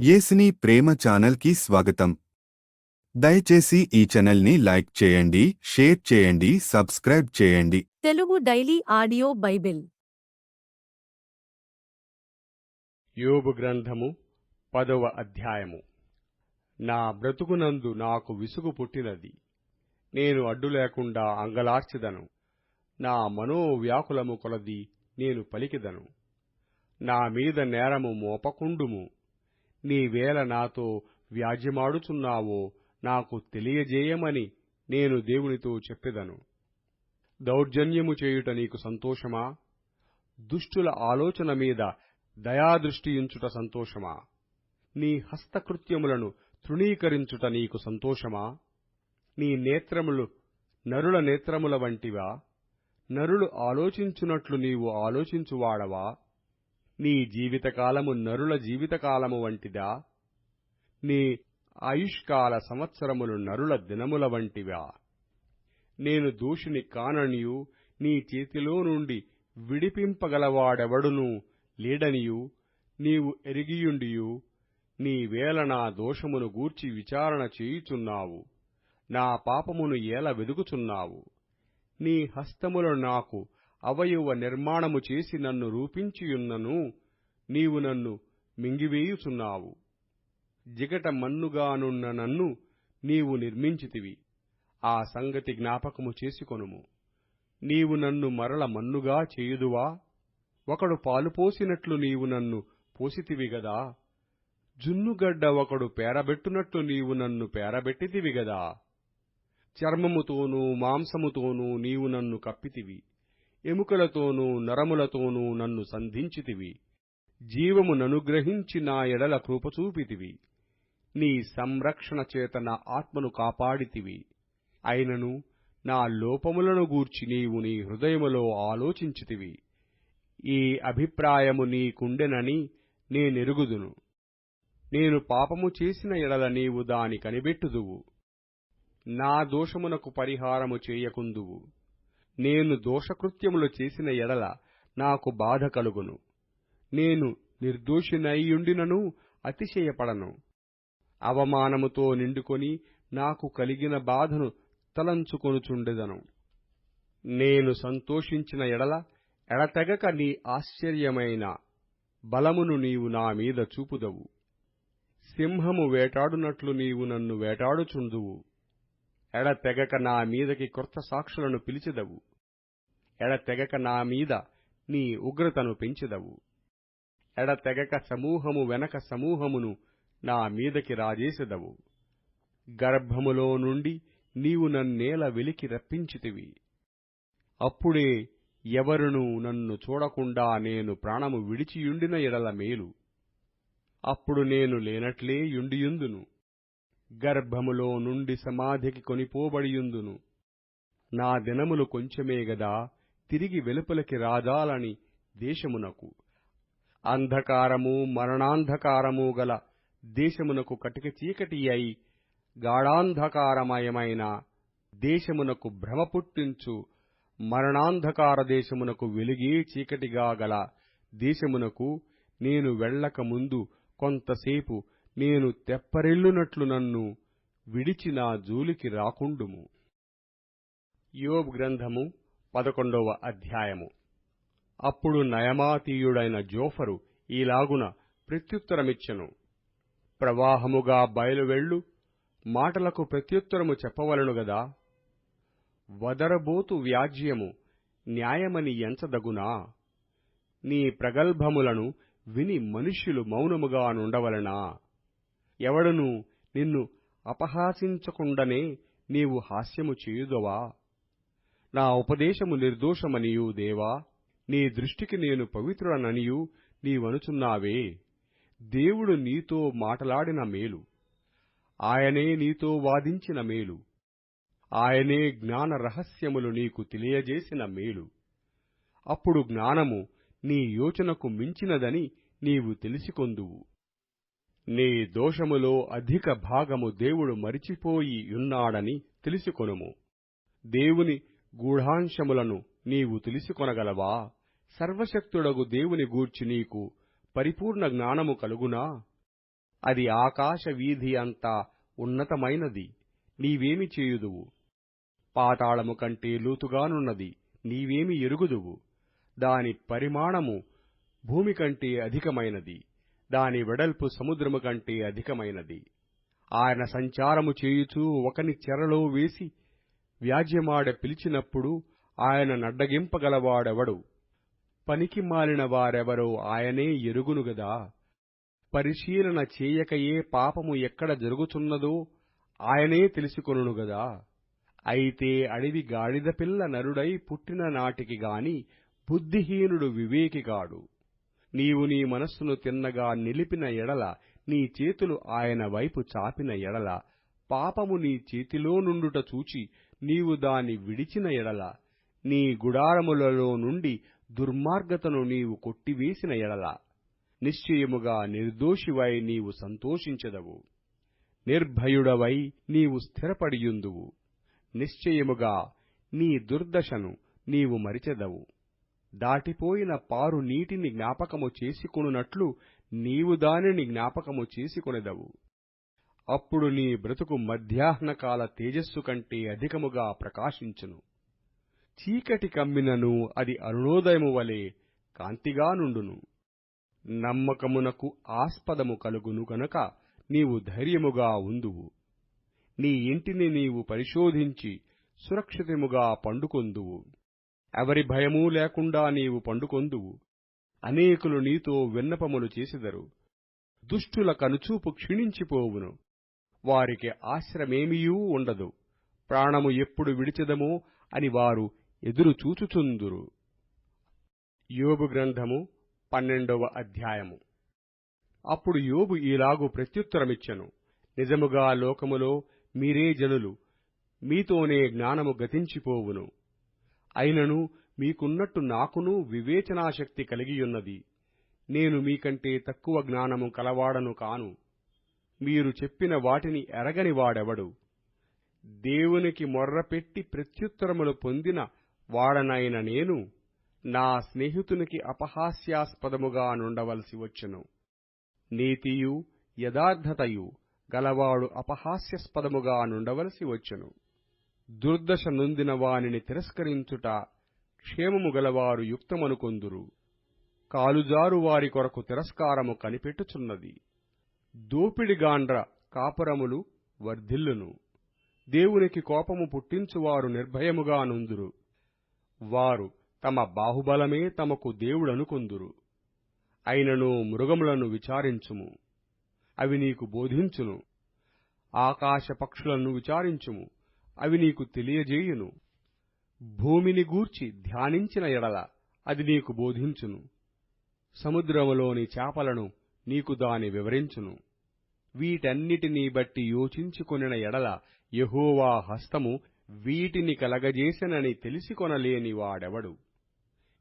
యేసుని ప్రేమ ఛానల్కి స్వాగతం. దయచేసి ఈ ఛానల్ని లైక్ చేయండి, షేర్ చేయండి, సబ్స్క్రైబ్ చేయండి. తెలుగు డైలీ ఆడియో బైబిల్ యోబు గ్రంథము 10వ అధ్యాయము. నా బ్రతుకునందు నాకు విసుగు పుట్టినది. నేను అడ్డు లేకుండా అంగలార్చెదను. నా మనోవ్యాకులము కొలది నేను పలికెదను. నా మీద నేరము మోపకుండుము. నీవేళ నాతో వ్యాజ్యమాడుచున్నావో నాకు తెలియజేయమని నేను దేవునితో చెప్పెదను. దౌర్జన్యము చేయుట నీకు సంతోషమా? దుష్టుల ఆలోచన మీద దయాదృష్టియుంచుట సంతోషమా? నీ హస్తకృత్యములను తృణీకరించుట నీకు సంతోషమా? నీ నేత్రములు నరుల నేత్రముల వంటివా? నరులు ఆలోచించునట్లు నీవు ఆలోచించువాడవా? నీ జీవితకాలము నరుల జీవితకాలము వంటిదా? నీ ఆయుష్కాల సంవత్సరములు నరుల దినముల వంటివా? నేను దోషిని కాననియు నీ చేతిలో నుండి విడిపింపగలవాడెవడునూ లేడనియు నీవు ఎరిగియుండియు నీవేళ నా దోషమును గూర్చి విచారణ చేయుచున్నావు. నా పాపమును ఏల వెదుకుచున్నావు. నీ హస్తములు నాకు అవయవ నిర్మాణము చేసి నన్ను రూపించియున్నను నీవు నన్ను మింగివేయుచున్నావు. జిగట మన్నుగానున్న నన్ను నీవు నిర్మించితివి. ఆ సంగతి జ్ఞాపకము చేసుకొనుము. నీవు నన్ను మరల మన్నుగా చేయుదువా? ఒకడు పాలు పోసినట్లు నీవు నన్ను పోసితివి గదా. జున్నుగడ్డ ఒకడు పేరబెట్టునట్లు నీవు నన్ను పేరబెట్టితివి గదా. చర్మముతోనూ మాంసముతోనూ నీవు నన్ను కప్పితివి. ఎముకలతోనూ నరములతోనూ నన్ను సంధించితివి. జీవము ననుగ్రహించి నా ఎడల కృపచూపితివి. నీ సంరక్షణ చేత నా ఆత్మను కాపాడితివి. అయినను నా లోపములను గూర్చి నీవు నీ హృదయములో ఆలోచించితివి. ఈ అభిప్రాయము నీకుండెనని నేనెరుగుదును. నేను పాపము చేసిన ఎడల నీవు దాని కనిపెట్టుదువు. నా దోషమునకు పరిహారము చేయకుందువు. నేను దోషకృత్యములు చేసిన ఎడల నాకు బాధ కలుగును. నేను నిర్దోషినైయుండినను అతిశయపడను. అవమానముతో నిండుకొని నాకు కలిగిన బాధను తలంచుకొనుచుండెదను. నేను సంతోషించిన ఎడల ఎడతెగక నీ ఆశ్చర్యమైన బలమును నీవు నా మీద చూపుదవు. సింహము వేటాడునట్లు నీవు నన్ను వేటాడుచుందువు. ఎడతెగక నా మీదకి క్రొత్త సాక్షులను పిలిచెదవు. ఎడతెగక నా మీద నీ ఉగ్రతను పెంచెదవు. ఎడతెగక సమూహము వెనక సమూహమును నా మీదకి రాజేసెదవు. గర్భములో నుండి నీవు నన్నేల వెలికి రప్పించితివి. అప్పుడే ఎవరునూ నన్ను చూడకుండా నేను ప్రాణము విడిచియుండిన ఎడల మేలు. అప్పుడు నేను లేనట్లే యుండియుందును. గర్భములో నుండి సమాధికి కొనిపోబడియుందును. నా దినములు కొంచెమే గదా, తిరిగి వెలుపలికి రాజాలని దేశమునకు. అంధకారము మరణాంధకారము గల దేశమునకు కటిక చీకటి అయి గాఢాంధకారమయమైన దేశమునకు భ్రమ పుట్టించు మరణాంధకార దేశమునకు వెలుగే చీకటిగా గల దేశమునకు నేను వెళ్ళక ముందు కొంతసేపు నేను తెప్పరిల్లునట్లు నన్ను విడిచి నా జోలికి రాకుండుము. యోబు గ్రంథము 11వ అధ్యాయము. అప్పుడు నయమాతీయుడైన జోఫరు ఈలాగున ప్రత్యుత్తరమిచ్చెను. ప్రవాహముగా బయలువెళ్ళు మాటలకు ప్రత్యుత్తరము చెప్పవలను గదా. వదరబోతు వ్యాజ్యము న్యాయమని ఎంచదగునా? నీ ప్రగల్భములను విని మనుష్యులు మౌనముగా నుండవలనా? ఎవడునూ నిన్ను అపహాసించకుండనే నీవు హాస్యము చేయుదవా? నా ఉపదేశము నిర్దోషమనియూ దేవా, నీ దృష్టికి నేను పవిత్రుడననియూ నీవనుచున్నావే. దేవుడు నీతో మాటలాడిన మేలు, ఆయనే నీతో వాదించిన మేలు, ఆయనే జ్ఞాన రహస్యములు నీకు తెలియజేసిన మేలు. అప్పుడు జ్ఞానము నీ యోచనకు మించినదని నీవు తెలిసికొందువు. నీ దోషములో అధిక భాగము దేవుడు మరిచిపోయి యున్నాడని తెలిసికొనుము. దేవుని గూఢాంశములను నీవు తెలిసికొనగలవా? సర్వశక్తుడగు దేవుని గూర్చి నీకు పరిపూర్ణ జ్ఞానము కలుగునా? అది ఆకాశ వీధి అంతా ఉన్నతమైనది, నీవేమి చేయుదువు? పాతాళము కంటే లోతుగానున్నది, నీవేమి ఎరుగుదువు? దాని పరిమాణము భూమి కంటే అధికమైనది, దాని వెడల్పు సముద్రము కంటే అధికమైనది. ఆయన సంచారము చేయుచూ ఒకని చెరలో వేసి వ్యాజ్యమాడ పిలిచినప్పుడు ఆయన నడ్డగింపగలవాడెవడు? పనికి మాలిన వారెవరో ఆయనే ఎరుగునుగదా. పరిశీలన చేయకయే పాపము ఎక్కడ జరుగుచున్నదో ఆయనే తెలుసుకొనుగదా. అయితే అడవి గాడిద పిల్ల నరుడై పుట్టిన నాటికి గాని బుద్ధిహీనుడు వివేకిగాడు. నీవు నీ మనస్సును తిన్నగా నిలిపిన ఎడల, నీ చేతులు ఆయన వైపు చాపిన ఎడల, పాపము నీ చేతిలో నుండుట చూచి నీవు దాని విడిచిన ఎడల, నీ గుడారములలో నుండి దుర్మార్గతను నీవు కొట్టివేసిన ఎడల, నిశ్చయముగా నిర్దోషివై నీవు సంతోషించెదవు, నిర్భయుడవై నీవు స్థిరపడియుందువు. నిశ్చయముగా నీ దుర్దశను నీవు మరిచెదవు. దాటిపోయిన పారు నీటిని జ్ఞాపకము చేసుకొనున్నట్లు నీవు దానిని జ్ఞాపకము చేసుకొనెదవు. అప్పుడు నీ బ్రతుకు మధ్యాహ్నకాల తేజస్సు కంటే అధికముగా ప్రకాశించును. చీకటి కమ్మినను అది అరుణోదయము వలె కాంతిగా నుండును. నమ్మకమునకు ఆస్పదము కలుగును గనుక నీవు ధైర్యముగా ఉందువు. నీ ఇంటిని నీవు పరిశోధించి సురక్షితముగా పండుకొందువు. ఎవరి భయమూ లేకుండా నీవు పండుకొందువు. అనేకులు నీతో విన్నపములు చేసెదరు. దుష్టుల కనుచూపు క్షీణించిపోవును. వారికి ఆశ్రమేమియూ ఉండదు. ప్రాణము ఎప్పుడు విడిచెదమో అని వారు ఎదురు చూచుచుందురు. యోబు గ్రంథము 12వ అధ్యాయము. అప్పుడు యోబు ఈలాగు ప్రత్యుత్తరమిచ్చెను. నిజముగా లోకములో మీరే జనులు, మీతోనే జ్ఞానము గతించిపోవును. అయినను మీకున్నట్టు నాకును వివేచనాశక్తి కలిగియున్నది. నేను మీకంటే తక్కువ జ్ఞానము కలవాడను కాను. మీరు చెప్పిన వాటిని ఎరగని వాడెవడు? దేవునికి మొర్రపెట్టి ప్రత్యుత్తరములు పొందిన వాడనైన నేను నా స్నేహితునికి అపహాస్యాస్పదముగా నుండవలసి వచ్చెను. నీతియు యథార్థతయు గలవాడు అపహాస్యాస్పదముగా నుండవలసి వచ్చెను. దుర్దశ నొందిన వానిని తిరస్కరించుట క్షేమము గలవారు యుక్తమనుకొందురు. కాలుజారు వారి కొరకు తిరస్కారము కనిపెట్టుచున్నది. దోపిడిగాండ్ర కాపురములు వర్ధిల్లును. దేవునికి కోపము పుట్టించువారు నిర్భయముగా నుందురు. వారు తమ బాహుబలమే తమకు దేవుడనుకొందురు. అయినను మృగములను విచారించుము, అవి నీకు బోధించును. ఆకాశ పక్షులను విచారించుము, అవి నీకు తెలియజేయును. భూమిని గూర్చి ధ్యానించిన ఎడల అది నీకు బోధించును. సముద్రములోని చేపలను నీకు దాని వివరించును. వీటన్నిటినీ బట్టి యోచించుకొనిన ఎడల యెహోవా హస్తము వీటిని కలగజేసెనని తెలిసికొనలేని వాడెవడు?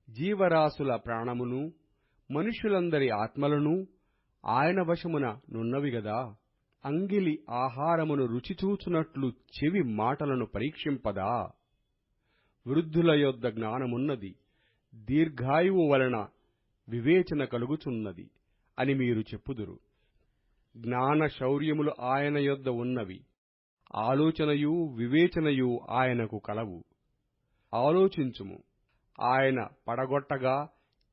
జీవరాశుల ప్రాణమును మనుష్యులందరి ఆత్మలను ఆయన వశమున నున్నవి గదా. అంగిలి ఆహారమును రుచిచూచునట్లు చెవి మాటలను పరీక్షింపదా? వృద్ధుల యొద్ద జ్ఞానమున్నది, దీర్ఘాయువు వలన వివేచన కలుగుచున్నది అని మీరు చెప్పుదురు. జ్ఞాన శౌర్యములు ఆయన యొద్ద ఉన్నవి, ఆలోచనయు వివేచనయు ఆయనకు కలవు. ఆలోచించుము, ఆయన పడగొట్టగా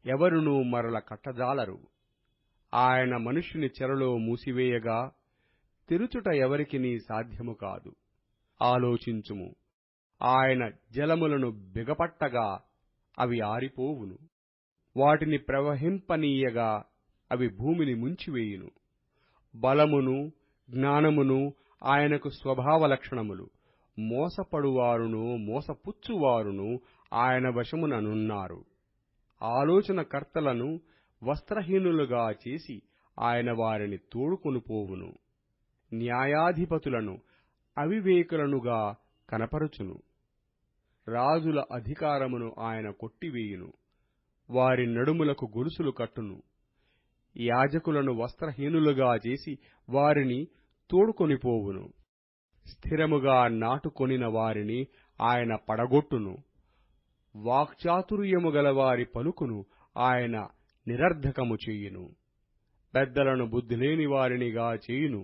ఎవరునూ మరల కట్టజాలరు. ఆయన మనుష్యుని చెరలో మూసివేయగా తెరుచుట ఎవరికినీ సాధ్యము కాదు. ఆలోచించుము, ఆయన జలములను బిగపట్టగా అవి ఆరిపోవును. వాటిని ప్రవహింపనీయగా అవి భూమిని ముంచివేయును. బలమును జ్ఞానమును ఆయనకు స్వభావ లక్షణములు. మోసపడువారును మోసపుచ్చువారును ఆయన వశముననున్నారు. ఆలోచనకర్తలను వస్త్రహీనులుగా చేసి ఆయన వారిని తోడుకొనిపోవును. న్యాయాధిపతులను అవివేకులనుగా కనపరుచును. రాజుల అధికారమును ఆయన కొట్టివేయును. వారి నడుములకు గొలుసులు కట్టును. యాజకులను వస్త్రహీనులుగా చేసి వారిని తోడుకొనిపోవును. స్థిరముగా నాటుకొనిన వారిని ఆయన పడగొట్టును. వాక్చాతుర్యము గలవారి పలుకును ఆయన నిరర్ధకము చేయును. పెద్దలను బుద్ధిలేని వారినిగా చేయును.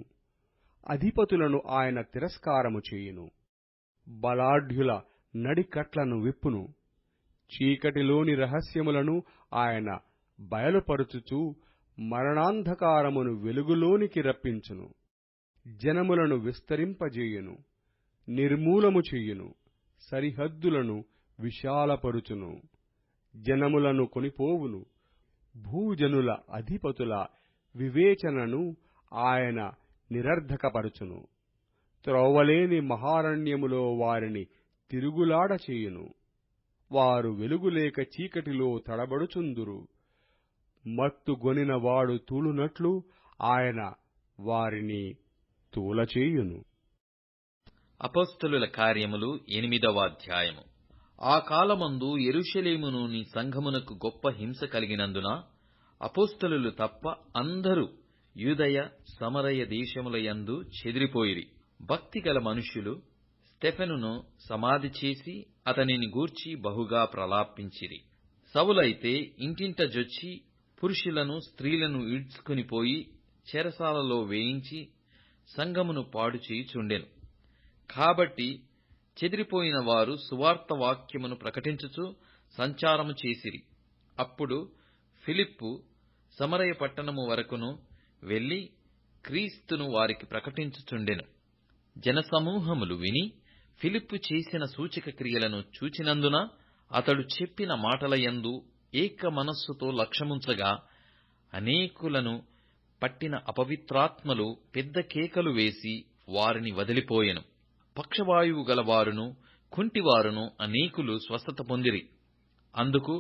అధిపతులను ఆయన తిరస్కారము చేయును. బలాఢ్యుల నడికట్లను విప్పును. చీకటిలోని రహస్యములను ఆయన బయలుపరుచుచూ మరణాంధకారమును వెలుగులోనికి రప్పించును. జనములను విస్తరింపజేయును, నిర్మూలము చెయ్యును, సరిహద్దులను విశాలపరుచును. జనములను కొనిపోవును. భూజనుల అధిపతుల వివేచనను ఆయన నిరర్ధకపరచును. త్రోవలేని మహారణ్యములో వారిని తిరుగులాడ చేయును. వారు వెలుగులేక చీకటిలో తడబడుచుందురు. మత్తుగొనిన వాడు తూలునట్లు ఆయన వారిని తూలచేయును. అపోస్తలుల కార్యములు 8వ అధ్యాయము. ఆ కాలమందు యెరూషలేములోని సంఘమునకు గొప్ప హింస కలిగినందున అపోస్తలులు తప్ప అందరూ యూదయ సమరయ దేశములయందు చెదిరిపోయిరి. భక్తిగల మనుష్యులు స్టెఫెనును సమాధి చేసి అతనిని గూర్చి బహుగా ప్రలాపించిరి. సౌలైతే ఇంటింట జొచ్చి పురుషులను స్త్రీలను ఈడ్చుకునిపోయి చెరసాలలో వేయించి సంఘమును పాడు చేయుచుండెను. కాబట్టి చెదిరిపోయిన వారు సువార్త వాక్యమును ప్రకటించుచు సంచారము చేసిరి. అప్పుడు ఫిలిప్పు సమరయ పట్టణము వరకును వెళ్లి క్రీస్తును వారికి ప్రకటించుచుండెను. జనసమూహములు విని ఫిలిప్పు చేసిన సూచక క్రియలను చూచినందున అతడు చెప్పిన మాటలయందు ఏక మనస్సుతో లక్ష్యముంచగా అనేకులను పట్టిన అపవిత్రాత్మలు పెద్ద కేకలు వేసి వారిని వదిలిపోయెను. పక్షవాయువు గలవారును కుంటివారును అనేకులు స్వస్థత పొందిరి. అందుకు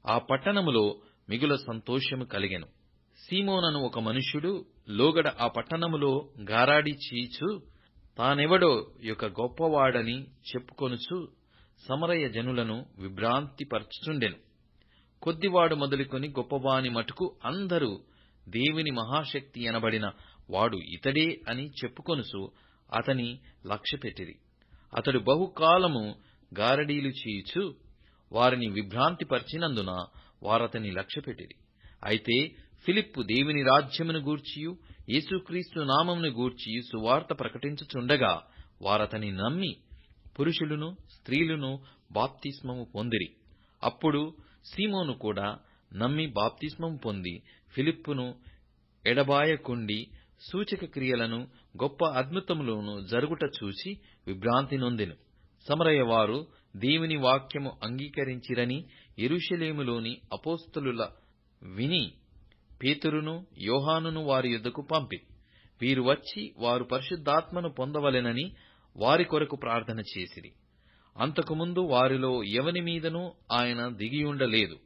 ఆ పట్టణములో మిగుల సంతోషము కలిగెను. సీమోనను ఒక మనుష్యుడు లోగడ ఆ పట్టణములో గారాడి చీచు తానెవడో యొక్క గొప్పవాడని చెప్పుకొనుచు సమరయ జనులను విభ్రాంతిపరచుచుండెను. కొద్దివాడు మొదలుకొని గొప్పవాని మటుకు అందరూ దేవుని మహాశక్తి అనబడిన వాడు ఇతడే అని చెప్పుకొనుచు అతని లక్ష్యపెట్టిరి. అతడు బహుకాలము గారడీలు చేయుచు వారిని విభ్రాంతిపరిచినందున వారతని లక్ష్యపెట్టిరి. అయితే ఫిలిప్పు దేవుని రాజ్యమును గూర్చియు యేసుక్రీస్తు నామమును గూర్చియు సువార్త ప్రకటించుచుండగా వారతని నమ్మి పురుషులను స్త్రీలను బాప్తిస్మము పొందిరి. అప్పుడు సీమోను కూడా నమ్మి బాప్తిస్మము పొంది ఫిలిప్పును ఎడబాయకుండి సూచక క్రియలను గొప్ప అద్భుతములను జరుగుట చూచి విభ్రాంతి నొందెను. సమరయవారు దేవుని వాక్యము అంగీకరించిరని యెరూషలేములోని అపోస్తలుల విని పేతురును యోహానును వారి యొద్దకు పంపిరి. వీరు వచ్చి వారు పరిశుద్ధాత్మను పొందవలెనని వారి కొరకు ప్రార్థన చేసిరి. అంతకుముందు వారిలో ఎవని మీదనూ ఆయన దిగియుండలేదు.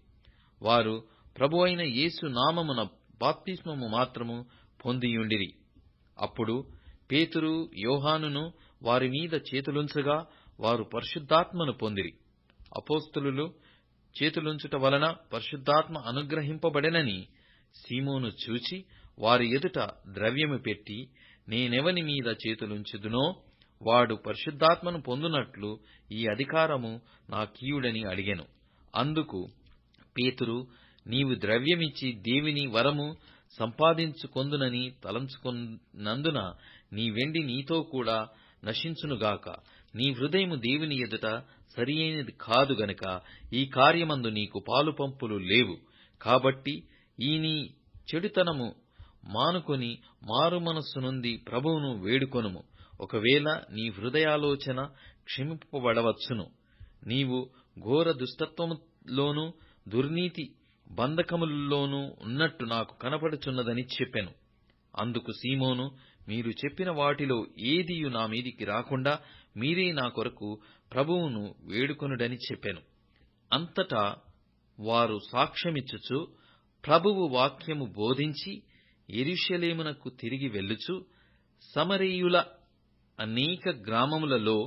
వారు ప్రభువైన యేసు నామమున బాప్తిస్మము మాత్రము పొందియుండిరి. అప్పుడు పేతురు యోహానును వారి మీద చేతులుంచగా వారు పరిశుద్ధాత్మను పొందిరి. అపోస్తలులు చేతులుంచుట వలన పరిశుద్ధాత్మ అనుగ్రహింపబడెనని సీమోను చూచి వారి ఎదుట ద్రవ్యము పెట్టి, నేనెవని మీద చేతులుంచుదునో వాడు పరిశుద్ధాత్మను పొందునట్లు ఈ అధికారము నాకీయుడని అడిగెను. అందుకు పేతురు, నీవు ద్రవ్యమిచ్చి దేవుని వరము సంపాదించుకొందునని తలంచుకొన్నందున నీ వెండి నీతో కూడా నశించునుగాక. నీ హృదయము దేవుని ఎదుట సరియైనది కాదు గనుక ఈ కార్యమందు నీకు పాలుపంపులు లేవు. కాబట్టి ఈ నీ చెడుతనము మానుకొని మారుమనస్సు నుండి ప్రభువును వేడుకొనుము. ఒకవేళ నీ హృదయాలోచన క్షమింపబడవచ్చును. నీవు ఘోర దుష్టత్వములోనూ దుర్నీతి బంధకములలోనూ ఉన్నట్టు నాకు కనపడుచున్నదని చెప్పెను. అందుకు సీమోను, మీరు చెప్పిన వాటిలో ఏదియు నా మీదికి రాకుండా మీరే నా కొరకు ప్రభువును వేడుకొనుడని చెప్పెను. అంతటా వారు సాక్ష్యమిచ్చుచు ప్రభువు వాక్యము బోధించి యెరూషలేమునకు తిరిగి వెళ్ళుచు సమరయుల అనేక గ్రామములలో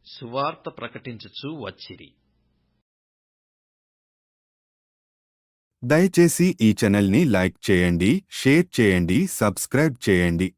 సువార్త ప్రకటించుచూ వచ్చిరి. దయచేసి ఈ ఛానల్ని లైక్ చేయండి, షేర్ చేయండి, సబ్స్క్రైబ్ చేయండి.